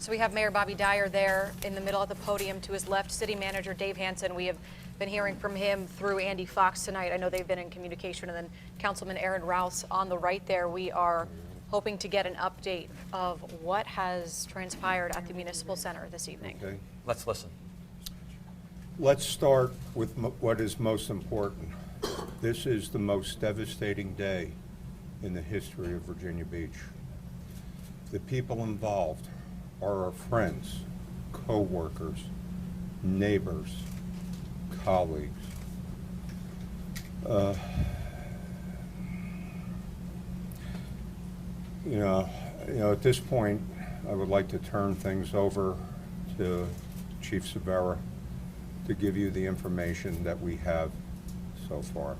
So we have Mayor Bobby Dyer there in the middle at the podium. To his left, City Manager Dave Hansen. We have been hearing from him through Andy Fox tonight. I know they've been in communication. And then Councilman Aaron Rouse on the right there. We are hoping to get an update of what has transpired at the Municipal Center this evening. Okay. Let's listen. Let's start with what is most important. This is the most devastating day in the history of Virginia Beach. The people involved are our friends, co-workers, neighbors, colleagues. You know, at this point, I would like to turn things over to Chief Cervera to give you the information that we have so far.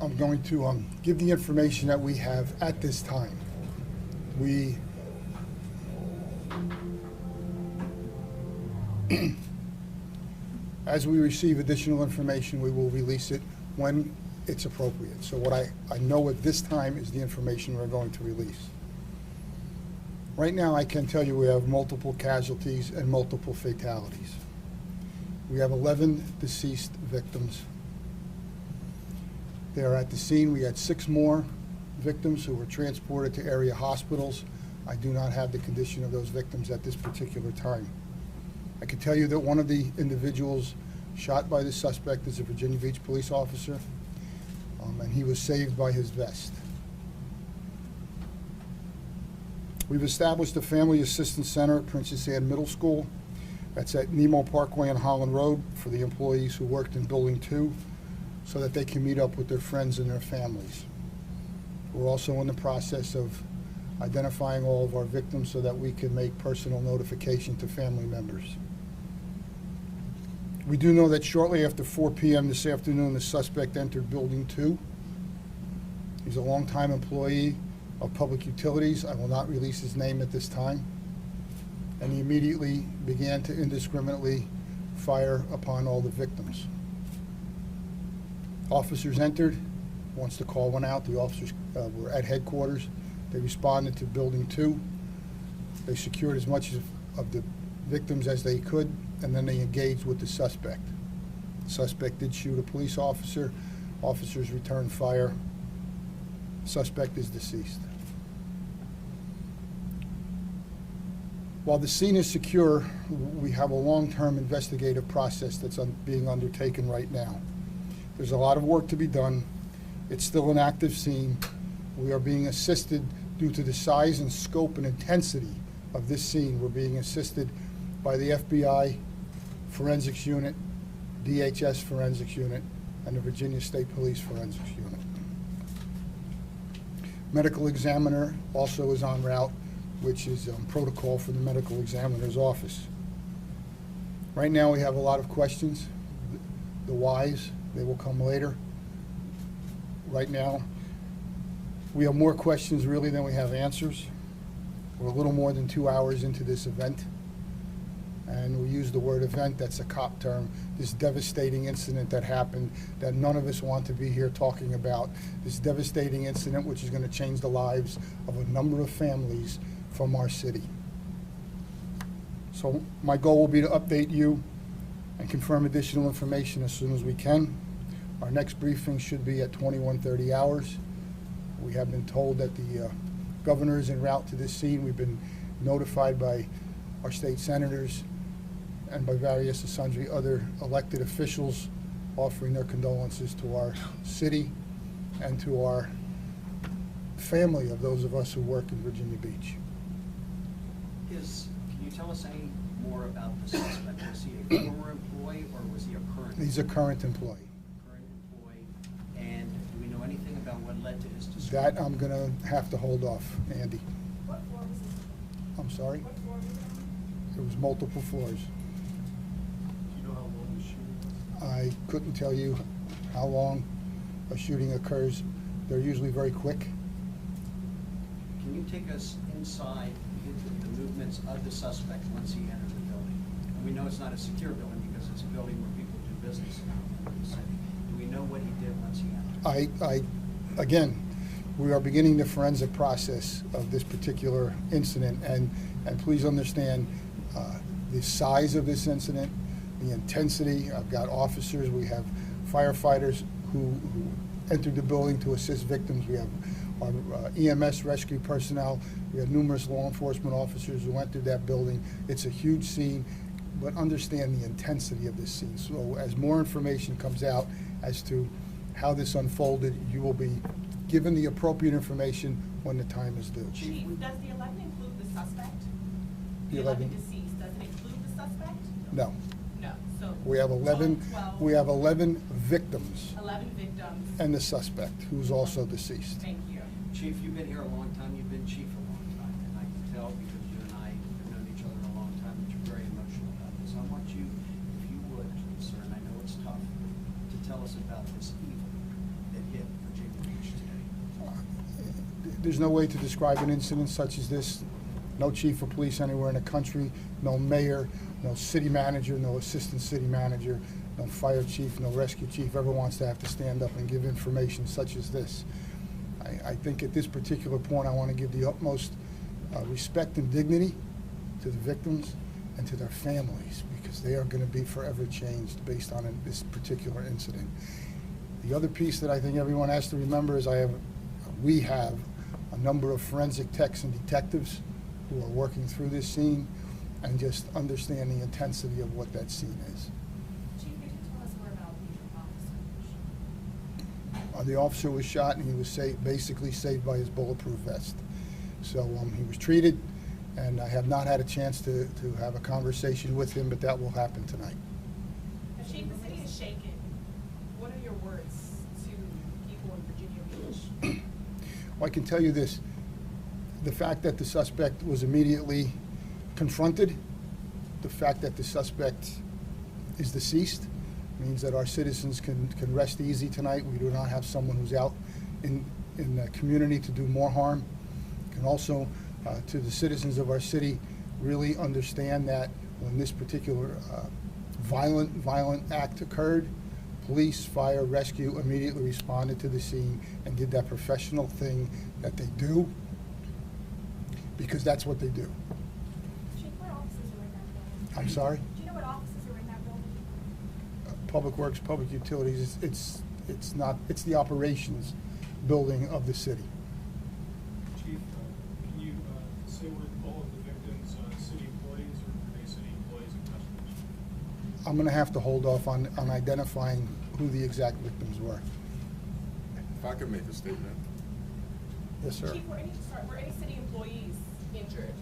I'm going to give the information that we have at this time. As we receive additional information, we will release it when it's appropriate. So what I know at this time is the information we're going to release. Right now, I can tell you we have multiple casualties and multiple fatalities. We have 11 deceased victims. They are at the scene. We had 6 more victims who were transported to area hospitals. I do not have the condition of those victims at this particular time. I can tell you that one of the individuals shot by the suspect is a Virginia Beach police officer, and he was saved by his vest. We've established a Family Assistance Center at Princess Anne Middle School. That's at Nemo Parkway and Holland Road for the employees who worked in Building 2 so that they can meet up with their friends and their families. We're also in the process of identifying all of our victims so that we can make personal notification to family members. We do know that shortly after 4 p.m. this afternoon, the suspect entered Building 2. He's a longtime employee of Public Utilities. I will not release his name at this time. And he immediately began to indiscriminately fire upon all the victims. Officers entered. Once the call went out, the officers were at headquarters. They responded to Building 2. They secured as much of the victims as they could, and then they engaged with the suspect. The suspect did shoot a police officer. Officers returned fire. Suspect is deceased. While the scene is secure, we have a long-term investigative process that's being undertaken right now. There's a lot of work to be done. It's still an active scene. We are being assisted due to the size and scope and intensity of this scene. We're being assisted by the FBI Forensics Unit, DHS Forensics Unit, and the Virginia State Police Forensics Unit. Medical examiner also is en route, which is protocol for the medical examiner's office. Right now we have a lot of questions. The whys, they will come later. Right now, we have more questions really than we have answers. We're a little more than 2 hours into this event. And we use the word event, that's a cop term, this devastating incident that happened that none of us want to be here talking about. This devastating incident which is going to change the lives of a number of families from our city. So my goal will be to update you and confirm additional information as soon as we can. Our next briefing should be at 21:30 hours. We have been told that the governor is en route to this scene. We've been notified by our state senators and by various and sundry other elected officials offering their condolences to our city and to our family of those of us who work in Virginia Beach. Can you tell us any more about the suspect? Was he a former employee or was he a current? He's a current employee. Current employee. And do we know anything about what led to his dismissal? That I'm going to have to hold off, Andy. What floor was this? I'm sorry? What floor was it on? There was multiple floors. Do you know how long the shooting was? I couldn't tell you how long a shooting occurs. They're usually very quick. Can you take us inside into the movements of the suspect once he entered the building? And we know it's not a secure building because it's a building where people do business in the city. Do we know what he did once he entered? I again, we are beginning the forensic process of this particular incident, and please understand the size of this incident, the intensity. I've got officers, we have firefighters who entered the building to assist victims. We have our EMS rescue personnel. We have numerous law enforcement officers who entered that building. It's a huge scene, but understand the intensity of this scene. So as more information comes out as to how this unfolded, you will be given the appropriate information when the time is due. Chief, does the 11 include the suspect? The The 11 11 deceased, does it include the suspect? No. No, so. We have 11, total 12, we have 11 victims 11 victims. and the suspect, who's also deceased. Thank you. Chief, you've been here a long time, you've been chief a long time, and I can tell because you and I have known each other a long time that you're very emotional about this. I want you, if you would, please, sir, and I know it's tough, to tell us about this evil that hit Virginia Beach today. There's no way to describe an incident such as this. No chief of police anywhere in the country, no mayor, no city manager, no assistant city manager, no fire chief, no rescue chief ever wants to have to stand up and give information such as this. I think at this particular point, I want to give the utmost respect and dignity to the victims and to their families, because they are going to be forever changed based on this particular incident. The other piece that I think everyone has to remember is we have a number of forensic techs and detectives who are working through this scene, and just understand the intensity of what that scene is. Chief, could you tell us more about the officer? The officer was shot, and he was basically saved by his bulletproof vest. So he was treated, and I have not had a chance to have a conversation with him, but that will happen tonight. Chief, the city is shaken. What are your words to people in Virginia Beach? Well, I can tell you this. The fact that the suspect was immediately confronted, the fact that the suspect is deceased, means that our citizens can rest easy tonight. We do not have someone who's out in the community to do more harm. And also, to the citizens of our city, really understand that when this particular violent act occurred, police, fire, rescue immediately responded to the scene and did that professional thing that they do, because that's what they do. Chief, what offices are in that building? I'm sorry? Do you know what offices are in that building? Public Works, Public Utilities, it's the operations building of the city. Chief, can you say were all of the victims city employees or were they city employees and customers? I'm gonna have to hold off on identifying who the exact victims were. If I could make a statement. Yes, sir. Chief, were any city employees injured?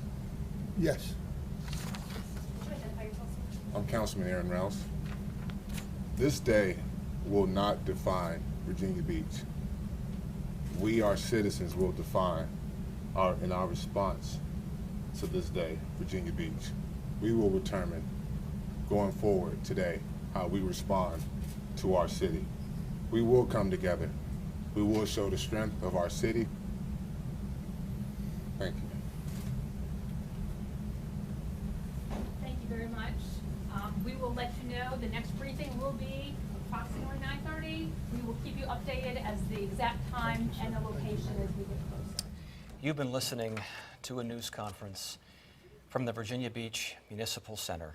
Yes. Would you identify yourself, sir? I'm Councilman Aaron Rouse. This day will not define Virginia Beach. We, our citizens, will define our response to this day, Virginia Beach. We will determine going forward today how we respond to our city. We will come together. We will show the strength of our city. Thank you. Thank you very much. We will let you know, the next briefing will be approximately 9:30. We will keep you updated as the exact time and the location as we get closer. You've been listening to a news conference from the Virginia Beach Municipal Center.